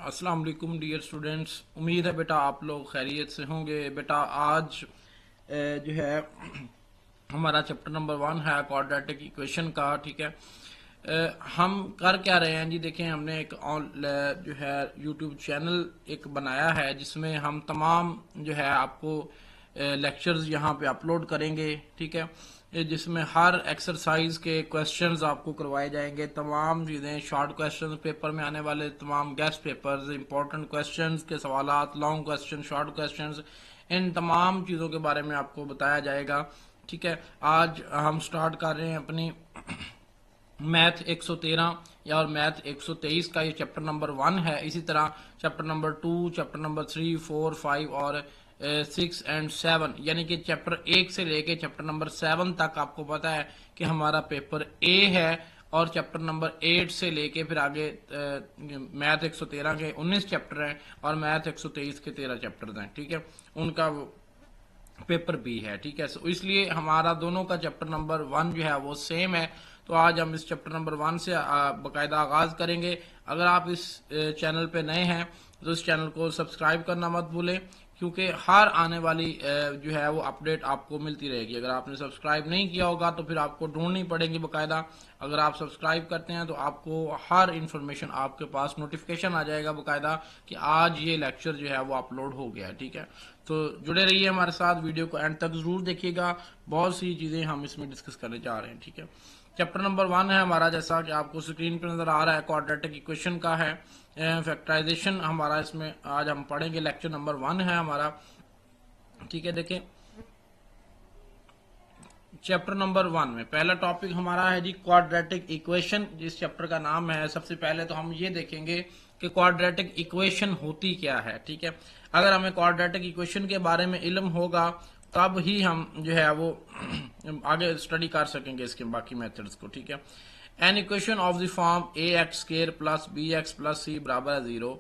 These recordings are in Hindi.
अस्सलाम वालेकुम डियर स्टूडेंट्स। उम्मीद है बेटा आप लोग खैरियत से होंगे। बेटा आज जो है हमारा चैप्टर नंबर 1 है क्वाड्रेटिक इक्वेशन का। ठीक है, हम कर क्या रहे हैं जी, देखें हमने एक जो है यूट्यूब चैनल एक बनाया है जिसमें हम तमाम जो है आपको लेक्चर्स यहाँ पे अपलोड करेंगे। ठीक है, जिसमें हर एक्सरसाइज के क्वेश्चंस आपको करवाए जाएंगे, तमाम चीज़ें, शॉर्ट क्वेश्चन, पेपर में आने वाले तमाम गेस्ट पेपर्स, इंपॉर्टेंट क्वेश्चंस के सवालात, लॉन्ग क्वेश्चन, शॉर्ट क्वेश्चंस, इन तमाम चीज़ों के बारे में आपको बताया जाएगा। ठीक है, आज हम स्टार्ट कर रहे हैं अपनी मैथ 113 या और मैथ 123 का ये चैप्टर नंबर 1 है। इसी तरह चैप्टर नंबर 2, चैप्टर नंबर 3, 4, 5 और 6 एंड 7, यानी कि चैप्टर 1 से लेके चैप्टर नंबर 7 तक आपको पता है कि हमारा पेपर ए है। और चैप्टर नंबर 8 से लेके फिर आगे मैथ 113 के 19 चैप्टर हैं और मैथ 123 के 13 चैप्टर हैं। ठीक है, उनका पेपर बी है। ठीक है, सो इसलिए हमारा दोनों का चैप्टर नंबर 1 जो है वो सेम है। तो आज हम इस चैप्टर नंबर 1 से बाकायदा आगाज करेंगे। अगर आप इस चैनल पे नए हैं तो इस चैनल को सब्सक्राइब करना मत भूलें, क्योंकि हर आने वाली जो है वो अपडेट आपको मिलती रहेगी। अगर आपने सब्सक्राइब नहीं किया होगा तो फिर आपको ढूंढनी पड़ेगी बाकायदा। अगर आप सब्सक्राइब करते हैं तो आपको हर इंफॉर्मेशन आपके पास नोटिफिकेशन आ जाएगा बाकायदा कि आज ये लेक्चर जो है वो अपलोड हो गया है। ठीक है, तो जुड़े रहिए हमारे साथ, वीडियो को एंड तक जरूर देखिएगा। बहुत सी चीजें हम इसमें डिस्कस करने जा रहे हैं। ठीक है, चैप्टर नंबर 1 है हमारा, जैसा कि आपको स्क्रीन पर नजर आ रहा है, क्वाड्रेटिक इक्वेशन का है। फैक्टराइजेशन हमारा इसमें आज हम पढ़ेंगे, लेक्चर नंबर 1 है हमारा। ठीक है, देखें चैप्टर नंबर 1 में पहला टॉपिक हमारा है जी क्वाड्रेटिक इक्वेशन, जिस चैप्टर का नाम है। सबसे पहले तो हम ये देखेंगे कि क्वाड्रेटिक इक्वेशन होती क्या है। ठीक है, अगर हमें क्वाड्रेटिक इक्वेशन के बारे में इल्म होगा तब ही हम जो है वो आगे स्टडी कर सकेंगे इसके बाकी मेथड्स को। ठीक है, an equation of the form A X square plus B X plus C बराबर है 0,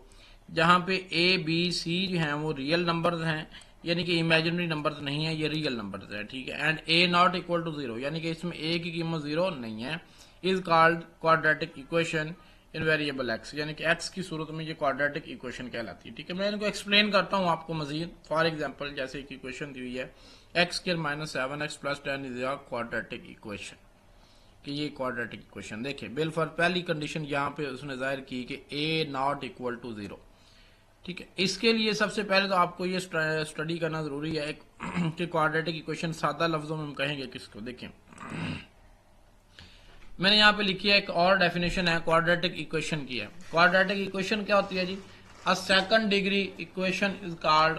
जहां पे ए बी सी जो हैं वो रियल नंबर्स हैं, यानी कि इमेजिनरी नंबर्स नहीं है, ये रियल नंबर्स है। ठीक है, and a not equal to 0, यानी कि इसमें ए की कीमत 0 नहीं है, is called quadratic equation in variable x, यानी कि एक्स की सूरत में ये क्वाड्रेटिक इक्वेशन कहलाती है। ठीक है, मैं इनको एक्सप्लेन करता हूँ आपको मजीद। फॉर एग्जाम्पल जैसे एक इक्वेशन दी हुई है x square minus 7x plus 10 is a quadratic equation, कि ये क्वाड्रेटिक इक्वेशन देखिए बिल फॉर पहली कंडीशन यहाँ पे उसने जाहिर की कि ए नॉट इक्वल टू 0। ठीक है, इसके लिए सबसे पहले तो आपको ये स्टडी करना जरूरी है कि क्वाड्रेटिक इक्वेशन सादा लफ्जों में हम कहेंगे किसको। देखें मैंने यहाँ पे लिखी है, एक और डेफिनेशन है क्वाड्रेटिक इक्वेशन की है। क्वाड्रेटिक इक्वेशन क्या होती है जी? Uh second degree equation is called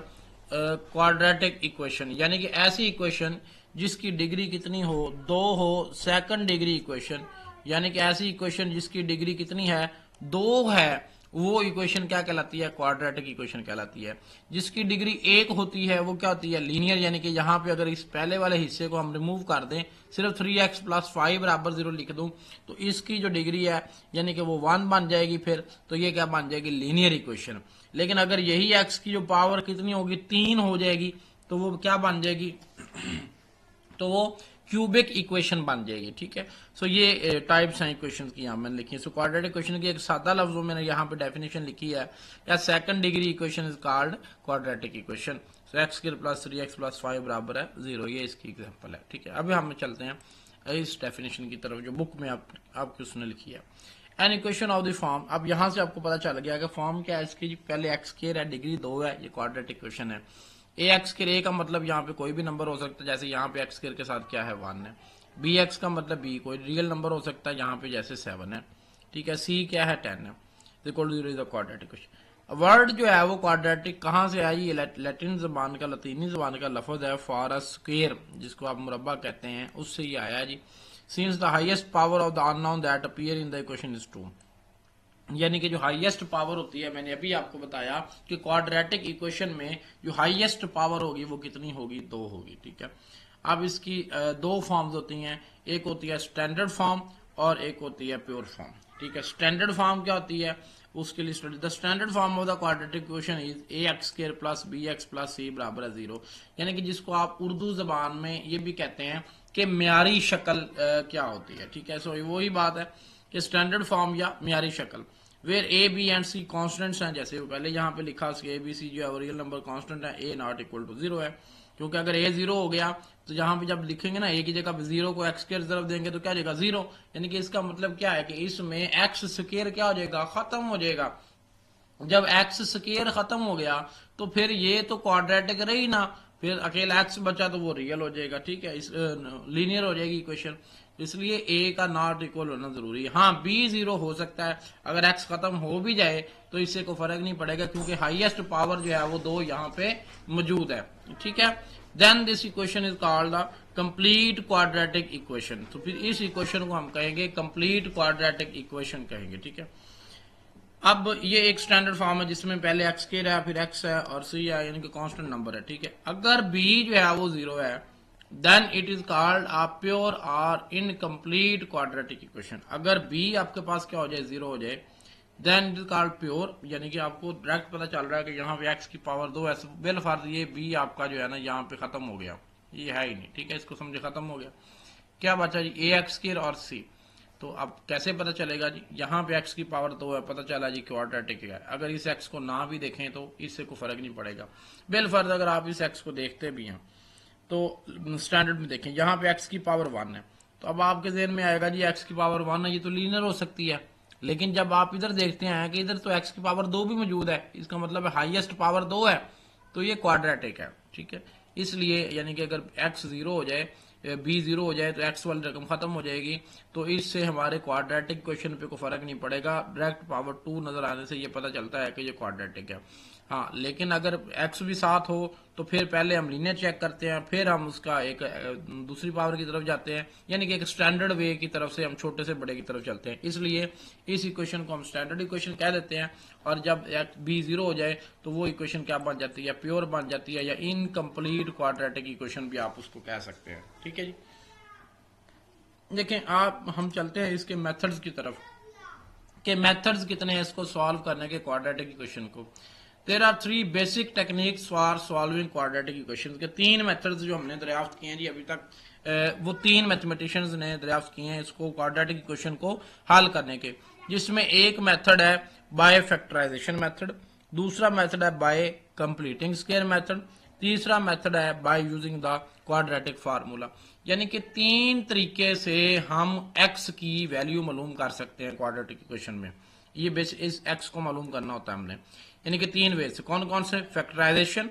quadratic equation, यानी कि ऐसी इक्वेशन जिसकी डिग्री कितनी हो, 2 हो, सेकंड डिग्री इक्वेशन, यानी कि ऐसी इक्वेशन जिसकी डिग्री कितनी है, 2 है, वो इक्वेशन क्या कहलाती है? क्वाड्रेटिक इक्वेशन कहलाती है। जिसकी डिग्री 1 होती है वो क्या होती है? लीनियर, यानी कि यहाँ पे अगर इस पहले वाले हिस्से को हम रिमूव कर दें, सिर्फ 3x प्लस 5 बराबर 0 लिख दूं तो इसकी जो डिग्री है यानी कि वो 1 बन जाएगी, फिर तो ये क्या बन जाएगी? Linear equation. लेकिन अगर यही x की जो पावर कितनी होगी, 3 हो जाएगी, तो वो क्या बन जाएगी? तो वो क्यूबिक इक्वेशन बन जाएगी। ठीक है, सो ये टाइप्स हैं इक्वेशंस की यहाँ मैंने लिखी है। सो क्वाड्रेटिक इक्वेशन की एक सादा लफ्जों में मैंने यहाँ पे डेफिनेशन लिखी है, या second degree equation is called quadratic equation. So x square plus 3x plus 5 बराबर है 0, ये इसकी एग्जांपल है। ठीक है, अभी हम चलते हैं इस डेफिनेशन की तरफ जो बुक में आपकी उसने लिखी है। An equation of the form, अब यहाँ से आपको पता चल गया कि फॉर्म क्या है इसकी। पहले एक्स स्क्वायर है, डिग्री 2 है, ये क्वाड्रेटिक इक्वेशन है। ए एक्स स्क्वायर, ए का मतलब यहाँ पे कोई भी नंबर हो सकता है, जैसे यहाँ पे एक्स स्क्वायर के साथ क्या है 1 है। बी एक्स का मतलब बी कोई रियल नंबर हो सकता है, यहाँ पे जैसे 7 है। ठीक है, सी क्या है 10 है। Equal to 0 is a quadratic equation. Word जो है वो क्वाड्रेटिक कहाँ से आई? लैटिन जबान का, लतीनी जबान का लफ्ज है फॉर अ स्क्वायर, जिसको आप मुरब्बा कहते हैं, उससे ये आया है जी। Since the highest power of the unknown that appear in the equation is 2, यानी कि जो हाईएस्ट पावर होती है, मैंने अभी आपको बताया कि क्वाड्रेटिक इक्वेशन में जो हाईएस्ट पावर होगी वो कितनी होगी? 2 होगी। ठीक है, अब इसकी 2 फॉर्म्स होती हैं, एक होती है स्टैंडर्ड फॉर्म और एक होती है प्योर फॉर्म। ठीक है, स्टैंडर्ड फॉर्म क्या होती है उसके लिए study. The standard form of the quadratic equation is A X square plus B X plus C बराबर है 0, यानी कि जिसको आप उर्दू जबान में ये भी कहते हैं कि म्यारी शक्ल क्या होती है। ठीक है, सो वही बात है कि स्टैंडर्ड फॉर्म या म्यारी शक्ल। Where a b and c constants हैं, जैसे वो पहले यहाँ पे लिखा उसके ए बी सी जो है वो रियल नंबर कॉन्स्टेंट है, ए नॉट इक्वल टू 0 है, क्योंकि अगर ए 0 हो गया तो यहाँ पे जब लिखेंगे ना ए की जगह 0 को एक्स स्क्वायर तरफ देंगे तो क्या हो जाएगा 0, यानी कि इसका मतलब क्या है कि इसमें एक्स स्क्वायर क्या हो जाएगा, खत्म हो जाएगा। जब एक्स स्क्वायर खत्म हो गया तो फिर ये तो क्वाड्रेटिक रही ना, फिर अकेला एक्स बचा तो वो रियल हो जाएगा, ठीक है, इस लीनियर हो जाएगी इक्वेशन, इसलिए ए का नॉट इक्वल होना जरूरी है। हाँ बी 0 हो सकता है, अगर एक्स खत्म हो भी जाए तो इससे कोई फर्क नहीं पड़ेगा, क्योंकि हाईएस्ट पावर जो है वो 2 यहाँ पे मौजूद है, ठीक है। Then this equation is called the complete quadratic equation, तो फिर इस इक्वेशन को हम कहेंगे कंप्लीट क्वाड्रेटिक इक्वेशन कहेंगे, ठीक है। अब ये एक स्टैंडर्ड फॉर्म है जिसमें पहले एक्स स्क्वायर है, फिर एक्स है और सी है, यानी कि कांस्टेंट नंबर है, ठीक है। अगर बी जो है वो 0 है then it is called a pure और इनकम्प्लीट क्वाड्रेटिक इक्वेशन। अगर बी आपके पास क्या हो जाए 0 हो जाए then it is called pure, यानी कि आपको डायरेक्ट पता चल रहा है कि यहाँ पे एक्स की पावर 2 है, बिल फर्ज ये बी आपका जो है ना यहाँ पे खत्म हो गया, ये है ही नहीं, ठीक है, इसको समझे खत्म हो गया। क्या बचा जी, ए एक्स स्क्वायर और सी। तो अब कैसे पता चलेगा जी, यहाँ पे x की पावर 2 है, पता चला जी क्वाड्रेटिक है। अगर इस x को ना भी देखें तो इससे कोई फर्क नहीं पड़ेगा, बिलफर्ज अगर आप इस x को देखते भी हैं तो स्टैंडर्ड में देखें यहाँ पे x की पावर 1 है, तो अब आपके जहन में आएगा जी x की पावर 1 है, ये तो लीनियर हो सकती है। लेकिन जब आप इधर देखते हैं कि इधर तो x की पावर 2 भी मौजूद है, इसका मतलब है हाईएस्ट पावर 2 है, तो ये क्वाड्रेटिक है, ठीक है। इसलिए यानी कि अगर x 0 हो जाए, बी 0 हो जाए तो एक्स वाली रकम खत्म हो जाएगी, तो इससे हमारे क्वाड्रेटिक क्वेश्चन पे कोई फर्क नहीं पड़ेगा, डायरेक्ट पावर 2 नजर आने से ये पता चलता है कि ये क्वाड्रेटिक है। हाँ लेकिन अगर एक्स भी साथ हो तो फिर पहले हम लीनियर चेक करते हैं, फिर हम उसका एक दूसरी पावर की तरफ जाते हैं, यानी कि एक स्टैंडर्ड वे की तरफ से हम छोटे से बड़े की तरफ चलते हैं, इसलिए इस इक्वेशन को हम स्टैंडर्ड इक्वेशन कह देते हैं। और जब बी 0 हो जाए तो वो इक्वेशन क्या बन जाती है, प्योर बन जाती है, या इनकम्प्लीट क्वाड्रेटिक इक्वेशन भी आप उसको कह सकते हैं, ठीक है जी। देखें आप, हम चलते हैं इसके मेथड्स की तरफ कि मेथड्स कितने हैं इसको सॉल्व करने के क्वाड्रेटिक इक्वेशन को। There are 3 basic techniques for solving quadratic equation के 3 मेथड्स जो हमने दरियाफ्त किए हैं जी अभी तक, वो 3 मैथमेटिशियंस ने दरियाफ्त किए हैं इसको क्वाड्रेटिक इक्वेशन को हल करने के, जिसमें एक मेथड है बाय फैक्टराइजेशन मेथड, दूसरा मेथड है बाय कंप्लीटिंग स्क्वायर मेथड, तीसरा मेथड है by using the quadratic formula. यानी कि 3 तरीके से हम x की वैल्यू मालूम कर सकते हैं क्वाड्रेटिक इक्वेशन में, ये बेस इस x को मालूम करना होता है हमने, यानी कि 3 वे से। कौन कौन से, फैक्टराइजेशन,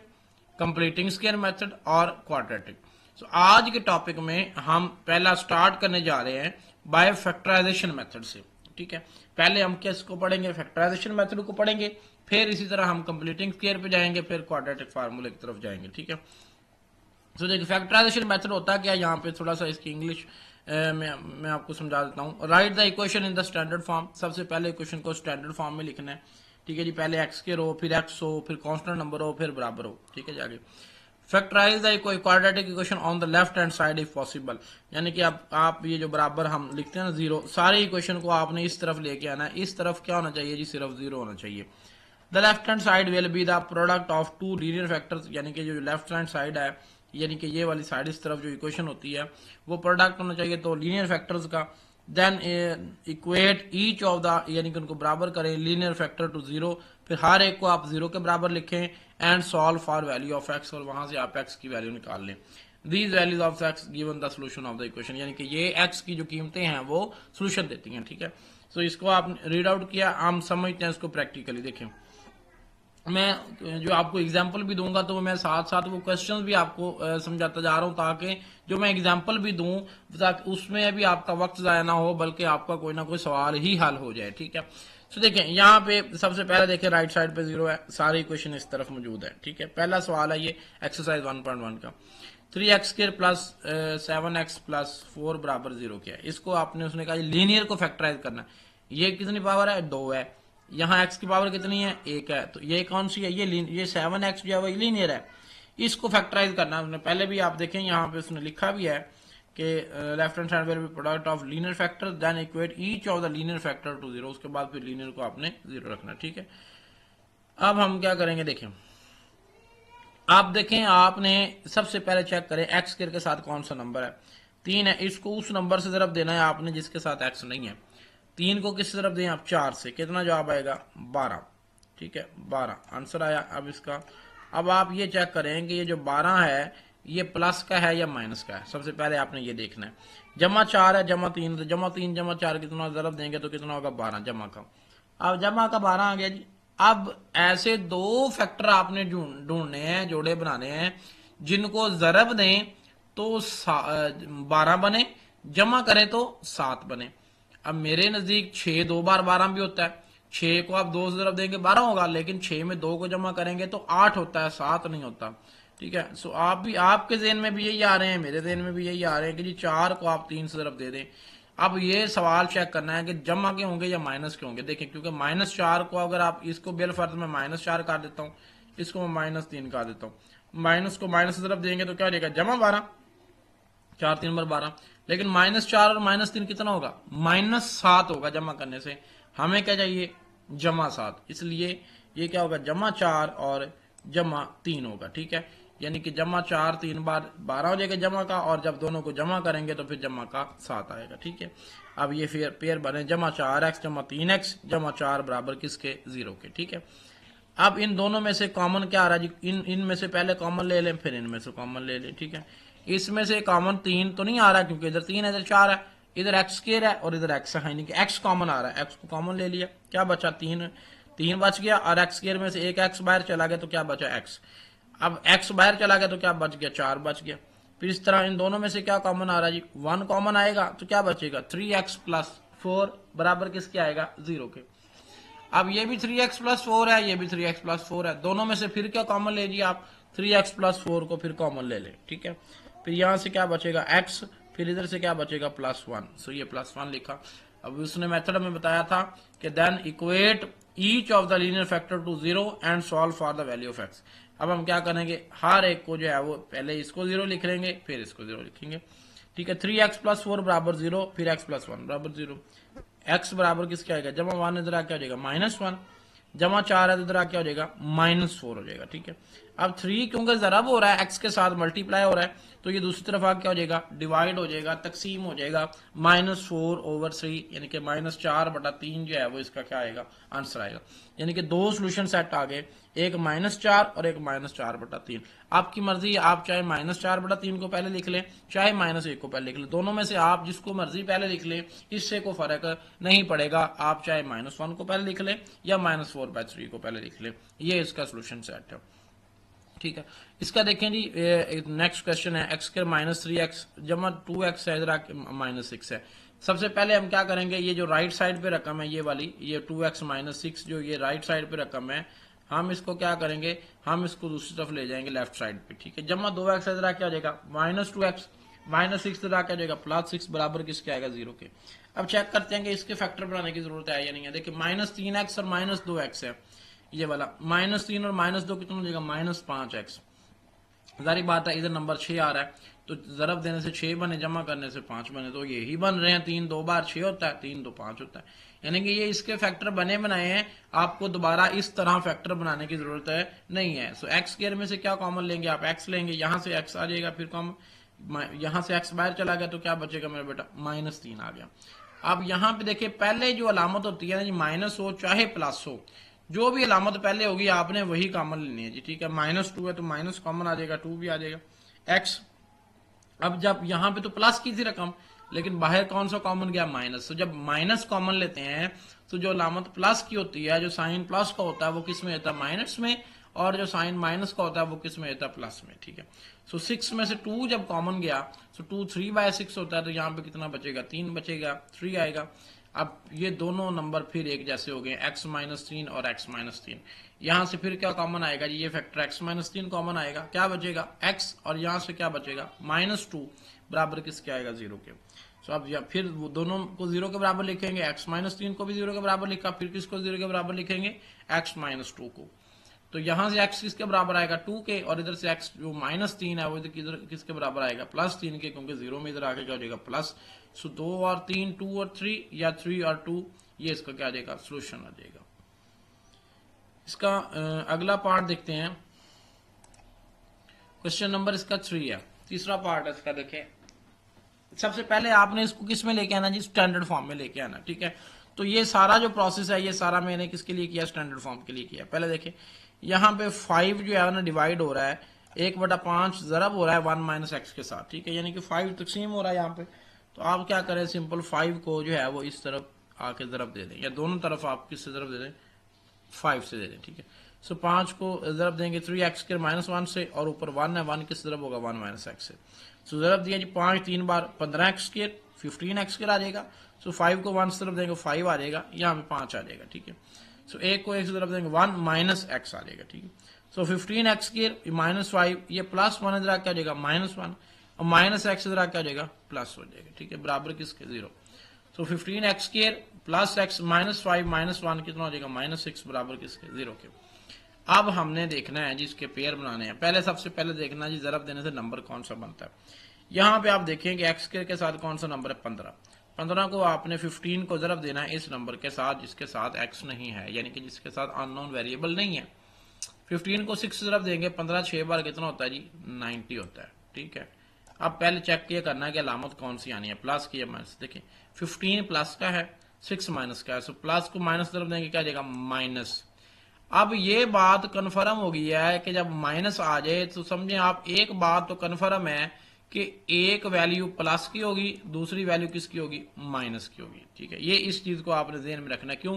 कंप्लीटिंग स्क्वायर मेथड और क्वाड्रेटिक। सो आज के टॉपिक में हम पहला स्टार्ट करने जा रहे हैं बाय फैक्टराइजेशन मेथड से, ठीक है। पहले हम किसको पढ़ेंगे, फैक्टराइजेशन मेथड को पढ़ेंगे, फिर इसी तरह हम कंप्लीटिंग स्क्वायर पे जाएंगे, फिर क्वाड्रेटिक फार्मूले की तरफ जाएंगे, ठीक है। तो देखिए फैक्टराइजेशन मेथड होता क्या, यहाँ पे थोड़ा सा इसकी इंग्लिश मैं आपको समझा देता हूँ। Right the equation in the standard form, सबसे पहले इक्वेशन को स्टैंडर्ड फॉर्म में लिखना है, ठीक है जी। पहले एक्स स्क्वायर हो, फिर एक्स हो, फिर कांस्टेंट नंबर हो, फिर बराबर हो, ठीक है जी। आगे factorize the quadratic equation on the left hand side if possible, यानी कि आप ये जो बराबर हम लिखते हैं ना 0, सारे इक्वेशन को आपने इस तरफ लेके आना है, इस तरफ क्या होना चाहिए जी, सिर्फ 0 होना चाहिए। The left hand side will be the product of 2 linear factors, यानी कि जो लेफ्ट हैंड साइड है, यानी कि ये वाली साइड इस तरफ जो इक्वेशन होती है वो प्रोडक्ट होना चाहिए तो लीनियर फैक्टर्स का। Then equate each of the, यानी कि उनको बराबर करें लीनियर फैक्टर टू 0, फिर हर एक को आप 0 के बराबर लिखें and solve for value of x, और वहां से आप x की वैल्यू निकाल लें। These values of x given the solution of the equation, यानी कि ये x की जो कीमतें हैं वो सोल्यूशन देती हैं, ठीक है। तो इसको आप रीड आउट किया, हम समझते हैं इसको प्रैक्टिकली। देखें मैं जो आपको एग्जाम्पल भी दूंगा तो मैं साथ साथ वो क्वेश्चंस भी आपको समझाता जा रहा हूं, ताकि जो मैं एग्जाम्पल भी दूं ताकि उसमें भी आपका वक्त ज़ाया ना हो, बल्कि आपका कोई ना कोई सवाल ही हल हो जाए, ठीक है। तो देखें यहाँ पे सबसे पहले देखें राइट साइड पे 0 है, सारे इक्वेशन इस तरफ मौजूद है, ठीक है। पहला सवाल है ये एक्सरसाइज 1.1 का, 3x square plus 7x plus 4 बराबर 0 किया। इसको आपने उसने कहा लीनियर को फैक्टराइज करना, ये कितनी पावर है, 2 है, यहाँ x की पावर कितनी है, 1 है, तो ये कौन सी है, ये 7x जो है वो लीनियर है, इसको फैक्टराइज करना है उसने। पहले भी आप देखें यहाँ पे उसने लिखा भी है कि left hand side will be product of linear factor then equate each of the linear factor to 0, उसके बाद फिर लीनियर को आपने 0 रखना, ठीक है। अब हम क्या करेंगे, देखें आप देखें, आपने सबसे पहले चेक करें एक्स स्क्वायर के साथ कौन सा नंबर है, 3 है, इसको उस नंबर से जरा देना है आपने जिसके साथ एक्स नहीं है। 3 को किस तरफ दें आप 4 से, कितना जवाब आएगा 12, ठीक है 12 आंसर आया। अब इसका अब आप ये चेक करें कि ये जो 12 है ये प्लस का है या माइनस का है। सबसे पहले आपने ये देखना है, जमा 4 है जमा 3, तो जमा 3 जमा 4 कितना जरब देंगे तो कितना होगा 12 जमा का। अब जमा का 12 आ गया जी। अब ऐसे दो फैक्टर आपने ढूंढने हैं, जोड़े बनाने हैं, जिनको जरब दें तो 12 बने, जमा करें तो 7 बने। अब मेरे नजदीक 6 2 बार 12 भी होता है, 6 को आप 2 से जरब देंगे 12 होगा, लेकिन 6 में 2 को जमा करेंगे तो 8 होता है, 7 नहीं होता, ठीक है। सो आप भी, आपके ज़हन में भी यही आ रहे हैं, मेरे ज़हन में भी यही आ रहे हैं कि जी 4 को आप 3 से जरब दे दें। अब ये सवाल चेक करना है कि जमा के होंगे या माइनस के होंगे। देखिए क्योंकि -4 को अगर आप इसको बिलफर्ज में -4 कर देता हूँ, इसको मैं -3 कर देता हूँ, माइनस को माइनस की तरफ देंगे तो क्या हो जाएगा जमा 12, 4 3 बार 12, लेकिन -4 और -3 कितना होगा -7 होगा जमा करने से। हमें क्या चाहिए जमा 7, इसलिए ये क्या होगा जमा 4 और जमा 3 होगा, ठीक है। यानी कि जमा 4 3 बार 12 हो जाएगा जमा का, और जब दोनों को जमा करेंगे तो फिर जमा का 7 आएगा, ठीक है। अब ये फिर पेयर बने जमा 4x जमा 3x जमा 4 बराबर किसके 0 के, ठीक है। अब इन दोनों में से कॉमन क्या आ रहा है जी, इन में से पहले कॉमन ले लें फिर इनमें से कॉमन ले लें, ठीक है। इसमें से कॉमन 3 तो नहीं आ रहा क्योंकि इधर 3 है इधर 4 है, इधर x स्क्वायर है और इधर x है, यानी कि x कॉमन आ रहा है, x को कॉमन ले लिया, क्या बचा 3 बच गया, और x स्क्वायर में से एक x बाहर चला गया तो क्या बचा x। अब x बाहर चला गया तो क्या बच गया 4 बच गया। फिर इस तरह इन दोनों में से क्या कॉमन आ रहा है जी 1 कॉमन आएगा तो क्या बचेगा 3x + 4 बराबर किसके आएगा 0 के। अब ये भी 3x + 4 है, ये भी 3x + 4 है, दोनों में से फिर क्या कॉमन ले लिया आप 3x + 4 को फिर कॉमन ले लें, ठीक है। फिर यहां से क्या बचेगा x, फिर इधर से क्या बचेगा +1, सो ये +1 लिखा। अब उसने मेथड में बताया था कि then equate each of the linear factor to 0 and solve for the value of x। अब हम क्या करेंगे हर एक को जो है वो पहले इसको 0 लिख लेंगे फिर इसको 0 लिखेंगे, ठीक है। 3x + 4 बराबर 0, फिर x + 1 बराबर 0, x बराबर किसके आएगा जमा 1 इधर क्या हो जाएगा -1, जमा 4 है तो इधर क्या हो जाएगा -4 हो जाएगा, ठीक है। अब 3 क्योंकि जरब हो रहा है x के साथ मल्टीप्लाई हो रहा है तो ये दूसरी तरफ क्या हो जाएगा डिवाइड हो जाएगा, तकसीम हो जाएगा, -4/3, यानी कि -4/3 जो है वो इसका क्या आएगा आंसर आएगा। यानी कि दो सोल्यूशन सेट आ गए, एक -4 और एक -4/3। आपकी मर्जी, आप चाहे -4/3 को पहले लिख लें चाहे -1 को पहले लिख लें, दोनों में से आप जिसको मर्जी पहले लिख लें, इससे कोई फर्क नहीं पड़ेगा। आप चाहे -1 को पहले लिख लें या -4/3 को पहले लिख लें, ये इसका सोल्यूशन सेट है, ठीक है। इसका देखें जी नेक्स्ट क्वेश्चन है x² -3x जमा 2x है, इधर -6 है। सबसे पहले हम क्या करेंगे, ये जो राइट साइड पे रकम है ये वाली, ये 2x -6 जो ये राइट साइड पे रकम है, हम इसको क्या करेंगे हम इसको दूसरी तरफ ले जाएंगे लेफ्ट साइड पे, ठीक है। जमा 2x इधर क्या हो जाएगा -2x, -6 इधर क्या हो जाएगा +6 बराबर किसके आएगा 0 के। अब चेक करते हैं कि इसके फैक्टर बनाने की जरूरत है या नहीं है। देखिए -3x और -2x है, ये वाला -3 और -2 कितना हो जाएगा -5x। जारी बात है इधर नंबर 6 आ रहा है तो जरब देने से 6 बने, जमा करने से 5 बने, तो यही बन रहे हैं। 3 2 बार 6 होता है, 3 2 5 होता है, यानी कि ये इसके फैक्टर बने बनाए हैं, आपको दोबारा इस तरह फैक्टर बनाने की जरूरत है नहीं है। सो x स्क्वायर में से क्या कॉमन लेंगे आप x लेंगे, यहां से x आ जाएगा, फिर कॉमन यहां से x बाहर चला गया तो क्या बचेगा मेरा बेटा -3 आ गया। अब यहाँ पे देखिए पहले जो अलामत होती है ना जी माइनस हो चाहे प्लस हो, जो भी अलामत पहले होगी आपने वही कॉमन लेनी है जी, ठीक है। -2 है तो माइनस कॉमन आ जाएगा, 2 भी आ जाएगा x। अब जब यहाँ पे तो प्लस की थी रकम लेकिन बाहर कौन सा कॉमन गया माइनस, तो जब माइनस कॉमन लेते हैं तो जो अलामत प्लस की होती है, जो साइन प्लस का होता है वो किस में होता है माइनस में, और जो साइन माइनस का होता है वो किस में होता है प्लस में, ठीक है। सो 6 में से 2 जब कॉमन गया तो 2 3/6 होता है, तो यहाँ पे कितना बचेगा 3 बचेगा, 3 आएगा। अब ये दोनों नंबर फिर एक जैसे हो गए x -3 और x -3, यहां से फिर क्या कॉमन आएगा जी ये फैक्टर x -3 कॉमन आएगा, क्या बचेगा x, और यहां से क्या बचेगा -2 बराबर किसके आएगा 0 के। सो अब या फिर वो दोनों को 0 के बराबर लिखेंगे, x -3 को भी 0 के बराबर लिखा, फिर किसको 0 के बराबर लिखेंगे x -2 को। तो यहां से x किसके बराबर आएगा 2 के, और इधर से x जो -3 है वो इधर किसके बराबर आएगा +3 के, क्योंकि 0 में इधर आके क्या हो जाएगा प्लस। सो 2 और 3 2 और 3 या 3 और 2, ये इसका क्या आ जाएगा सोल्यूशन आ जाएगा। इसका अगला पार्ट देखते हैं, क्वेश्चन नंबर इसका 3 है, तीसरा पार्ट है इसका। देखें सबसे पहले आपने इसको किस में लेके आना जी स्टैंडर्ड फॉर्म में लेके आना, ठीक है। तो ये सारा जो प्रोसेस है ये सारा मैंने किसके लिए किया, स्टैंडर्ड फॉर्म के लिए किया। पहले देखें यहाँ पे 5 जो है ना डिवाइड हो रहा है 1/5 ज़रब हो रहा है 1 माइनस एक्स के साथ, ठीक है, यानी कि 5 तकसीम हो रहा है यहाँ पे। तो आप क्या करें, सिंपल 5 को जो है वो इस तरफ आके ज़रब दे दें, या दोनों तरफ आप किससे ज़रब दे दें, 5 से दे दें, ठीक है। सो 5 को ज़रब देंगे 3x² -1 से, और ऊपर 1 है, 1 किस ज़रब होगा 1 माइनस एक्स से। सो ज़रब दिया जी 5 3 बार 15x² 15x² आ जाएगा। सो 5 को 1 से ज़रब देंगे 5 आ जाएगा, यहाँ पे 5 आ जाएगा, ठीक है। सो 1 को 1 से ज़रब देंगे 1 माइनस एक्स आ जाएगा, ठीक है। सो 15x² -5 ये +1 इधर क्या हो जाएगा -1, और माइनस एक्स इधर क्या हो जाएगा प्लस हो जाएगा, ठीक है, बराबर किसके 0। सो 15x² प्लस एक्स -5 -1 कितना हो जाएगा -6 बराबर किसके 0 के। अब हमने देखना है जी इसके पेयर बनाने हैं। पहले सबसे पहले देखना जी ज़रब देने से नंबर कौन सा बनता है। यहाँ पे आप देखें कि x² के साथ कौन सा नंबर है 15 को आपने 15 को ज़रब देना है इस नंबर के साथ जिसके साथ x नहीं है, यानी कि जिसके साथ अननोन वेरिएबल नहीं है। 15 को 6 से ज़रब देंगे 15 6 बार कितना होता है जी 90 होता है, ठीक है। अब पहले चेक ये करना है कि अलामत कौन सी आनी है, प्लस की या माइनस। देखिए 15 प्लस का है 6 माइनस का है, सो प्लस को माइनस ज़रब देंगे क्या आ जाएगा माइनस। अब ये बात कन्फर्म हो गई है कि जब माइनस आ जाए तो समझें आप एक बात तो कन्फर्म है कि एक वैल्यू प्लस की होगी, दूसरी वैल्यू किसकी होगी माइनस की होगी, ठीक है। ये इस चीज को आपने ध्यान में रखना है, क्यों,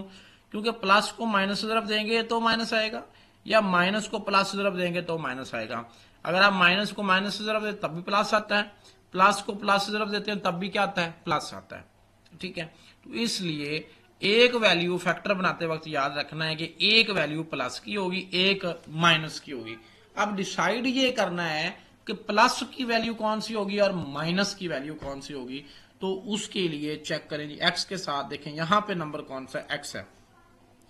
क्योंकि प्लस को माइनस से तरफ देंगे तो माइनस आएगा, या माइनस को प्लस से तरफ देंगे तो माइनस आएगा। अगर आप माइनस को माइनस से तरफ देते तब भी प्लस आता है, प्लस को प्लस से तरफ देते हैं तब भी क्या आता है प्लस आता है, ठीक है। तो इसलिए एक वैल्यू फैक्टर बनाते वक्त याद रखना है कि एक वैल्यू प्लस की होगी एक माइनस की होगी। अब डिसाइड ये करना है कि प्लस की वैल्यू कौन सी होगी और माइनस की वैल्यू कौन सी होगी। तो उसके लिए चेक करें जी एक्स के साथ, देखें यहां पे नंबर कौन सा एक्स है,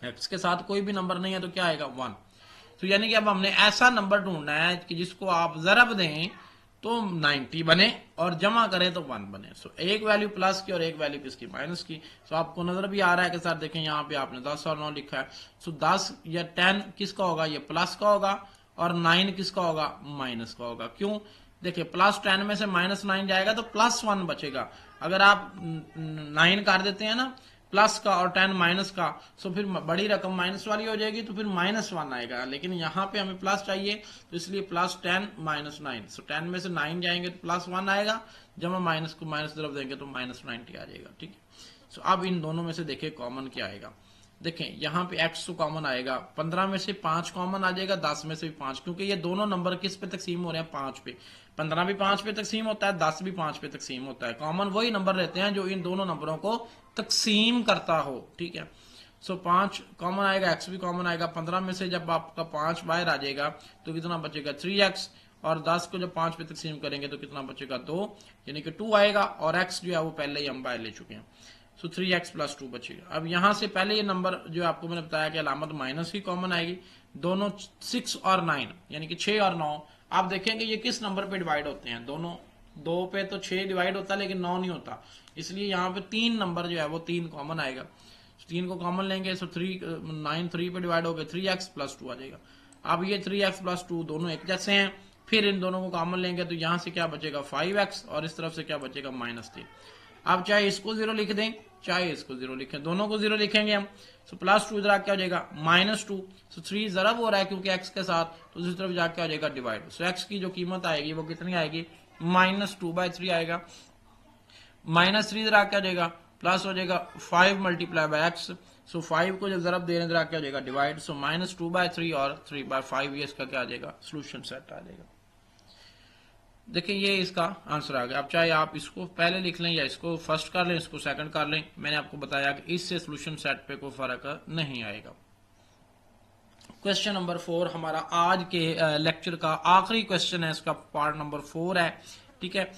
एक्स के साथ कोई भी नंबर नहीं है तो क्या आएगा 1। तो यानी कि अब हमने ऐसा नंबर ढूंढना है कि जिसको आप ज़रब दें तो 90 बने और जमा करें तो 1 बने। सो एक वैल्यू प्लस की और एक वैल्यू किसकी माइनस की। सो आपको नजर भी आ रहा है कि सर देखें यहाँ पे आपने 10 और 9 लिखा है। सो 10 या 10 किसका होगा, ये प्लस का होगा, और 9 किसका होगा माइनस का होगा। क्यों, देखिए प्लस 10 में से -9 जाएगा तो +1 बचेगा। अगर आप 9 कर देते हैं ना प्लस का और 10 माइनस का, सो फिर बड़ी रकम माइनस वाली हो जाएगी तो फिर -1 आएगा, लेकिन यहाँ पे हमें प्लस चाहिए तो इसलिए +10 -9। सो 10 में से 9 जाएंगे तो +1 आएगा, जब हम माइनस को माइनस तरफ देंगे तो -90 आ जाएगा, ठीक है। सो अब इन दोनों में से देखिए कॉमन क्या आएगा। देखें यहाँ पे x तो कॉमन आएगा, 15 में से 5 कॉमन आ जाएगा, 10 में से भी 5, क्योंकि ये दोनों नंबर किस पे तकसीम हो रहे हैं 5 पे। 15 भी 5 पे तकसीम होता है, 10 भी 5 पे तकसीम होता है। कॉमन वही नंबर रहते हैं जो इन दोनों नंबरों को तकसीम करता हो, ठीक है। सो 5 कॉमन आएगा, x भी कॉमन आएगा। 15 में से जब आपका 5 बाहर आ जाएगा तो कितना बचेगा 3x, और 10 को जब 5 पे तकसीम करेंगे तो कितना बचेगा 2, यानी कि 2 आएगा, और x जो है वो पहले ही हम बाहर ले चुके हैं। सो 3x + 2 बचेगा। अब यहां से पहले ये नंबर जो आपको मैंने बताया कि अलामत माइनस ही कॉमन आएगी, दोनों 6 और 9 यानी कि 6 और 9। आप देखेंगे ये किस नंबर पे डिवाइड होते हैं, दोनों 2 पे तो 6 डिवाइड होता है लेकिन 9 नहीं होता, इसलिए यहाँ पे 3 नंबर जो है वो 3 कॉमन आएगा। 3 को कॉमन लेंगे सो 9 3 पे डिवाइड हो गए 3x + 2 आ जाएगा। अब ये 3x + 2 दोनों एक जैसे हैं, फिर इन दोनों को कॉमन लेंगे तो यहाँ से क्या बचेगा 5x, और इस तरफ से क्या बचेगा -3। अब चाहे इसको 0 लिख दें चाहे इसको 0 लिखें, दोनों को 0 लिखेंगे हम। सो +2 इधर क्या हो जाएगा -2। सो 3 ज़रब हो रहा है क्योंकि x के साथ, तो दूसरी तरफ जाके हो जाएगा डिवाइड। सो x की जो कीमत आएगी वो कितनी आएगी -2/3 आएगा। -3 इधर क्या हो जाएगा प्लस हो जाएगा 5 × x। सो 5 को जब ज़रब दे रहे हैं क्या हो जाएगा डिवाइड। सो -2/3 और 3/5 ये इसका क्या आ जाएगा सोल्यूशन सेट आ जाएगा। देखिए ये इसका आंसर आ गया। अब चाहे आप इसको पहले लिख लें या इसको फर्स्ट कर लें, इसको सेकंड कर लें, मैंने आपको बताया कि इससे सोल्यूशन सेट पे कोई फर्क नहीं आएगा। क्वेश्चन नंबर 4 हमारा आज के लेक्चर का आखिरी क्वेश्चन है, इसका पार्ट नंबर 4 है, ठीक है।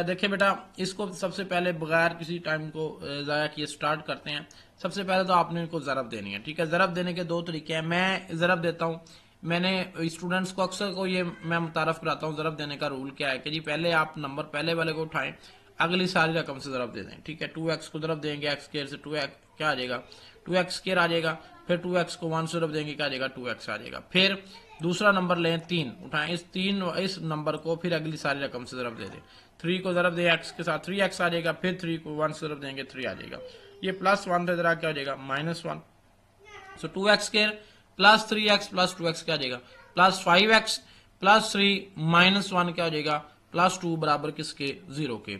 देखिए बेटा इसको सबसे पहले बगैर किसी टाइम को ज़ाया किए स्टार्ट करते हैं। सबसे पहले तो आपने इनको ज़रब देनी है, ठीक है। ज़रब देने के 2 तरीके हैं। मैं ज़रब देता हूँ, मैंने स्टूडेंट्स को अक्सर को ये मैं मुतारफ कराता हूँ ज़रब देने का रूल क्या है कि जी पहले आप नंबर पहले वाले को उठाएं, अगली सारी रकम से ज़रब दे दें, ठीक है। 2x को ज़रब देंगे x² से 2x क्या आ जाएगा 2x² आ जाएगा, फिर 2x को 1 से ज़रब देंगे क्या आ जाएगा 2x आ जाएगा। फिर दूसरा नंबर लें 3 उठाएं, इस नंबर को फिर अगली सारी रकम से ज़रब दे दें। 3 को ज़रब दें x के साथ 3x आ जाएगा, फिर 3 को 1 से ज़रब देंगे 3 आ जाएगा। ये +1 था, इधर क्या हो जाएगा -1। सो 2x square plus 3x plus 2x क्या हो जाएगा प्लस 5x प्लस 3 -1 क्या हो जाएगा +2 बराबर किसके 0 के।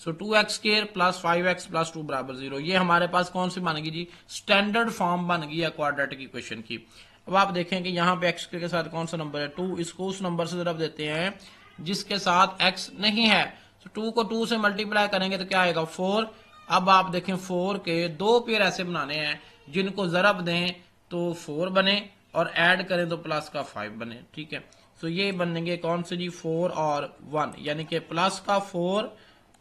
सो 2x square plus 5x plus 2 बराबर 0। ये हमारे पास कौन सी बन गई जी स्टैंडर्ड फॉर्म बन गई है क्वाड्रेटिक इक्वेशन की। अब आप देखें कि यहाँ पे x के साथ कौन सा नंबर है 2, इसको उस नंबर से जब देते हैं जिसके साथ x नहीं है। तो 2 को 2 से मल्टीप्लाई करेंगे तो क्या आएगा 4। अब आप देखें 4 के दो पेयर ऐसे बनाने हैं जिनको जरब दें तो 4 बने और ऐड करें तो प्लस का 5 बने, ठीक है। सो ये बनेंगे कौन से जी 4 और 1, यानी कि प्लस का 4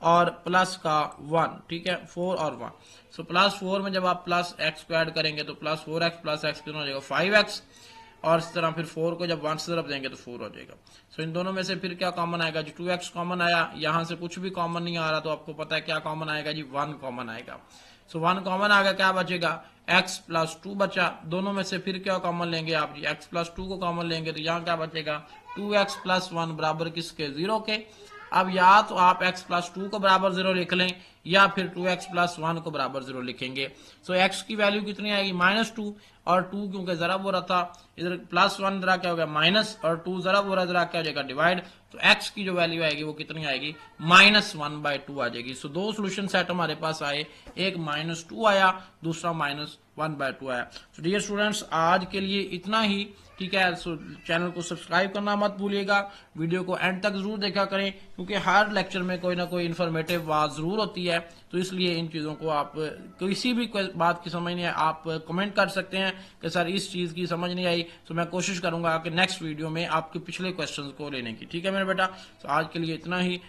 और प्लस का 1, ठीक है 4 और 1। सो +4 में जब आप प्लस x को ऐड करेंगे तो +4x प्लस x कितना हो जाएगा 5x, और इस तरह फिर 4 को जब 1 से तरफ देंगे तो 4 हो जाएगा। सो इन दोनों में से फिर क्या कॉमन आएगा जी 2x कॉमन आया, यहाँ से कुछ भी कॉमन नहीं आ रहा तो आपको पता है क्या कॉमन आएगा जी 1 कॉमन आएगा। सो 1 कॉमन आ गया, क्या बचेगा x प्लस 2 बचा। दोनों में से फिर क्या कॉमन लेंगे आप जी x प्लस 2 को कॉमन लेंगे तो यहाँ क्या बचेगा 2x प्लस 1 बराबर किसके 0 के। अब या तो आप x प्लस 2 को बराबर 0 लिख लें या फिर 2x प्लस 1 को बराबर 0 लिखेंगे। सो x की वैल्यू कितनी आएगी -2 और 2 क्योंकि जरा हो रहा था इधर +1 जरा क्या हो गया माइनस और 2 जरा हो रहा जरा क्या हो जाएगा डिवाइड। तो x की जो वैल्यू आएगी वो कितनी आएगी -1/2 आ जाएगी। सो दो सोल्यूशन सेट हमारे पास आए, एक -2 आया दूसरा -1/2 आया। तो डियर स्टूडेंट्स आज के लिए इतना ही, ठीक है। सो चैनल को सब्सक्राइब करना मत भूलिएगा, वीडियो को एंड तक जरूर देखा करें क्योंकि हर लेक्चर में कोई ना कोई इन्फॉर्मेटिव बात जरूर होती है। तो इसलिए इन चीज़ों को आप किसी भी बात की समझ नहीं है आप कमेंट कर सकते हैं कि सर इस चीज़ की समझ नहीं आई, तो मैं कोशिश करूंगा कि नेक्स्ट वीडियो में आपके पिछले क्वेश्चंस को लेने की, ठीक है मेरे बेटा। तो आज के लिए इतना ही।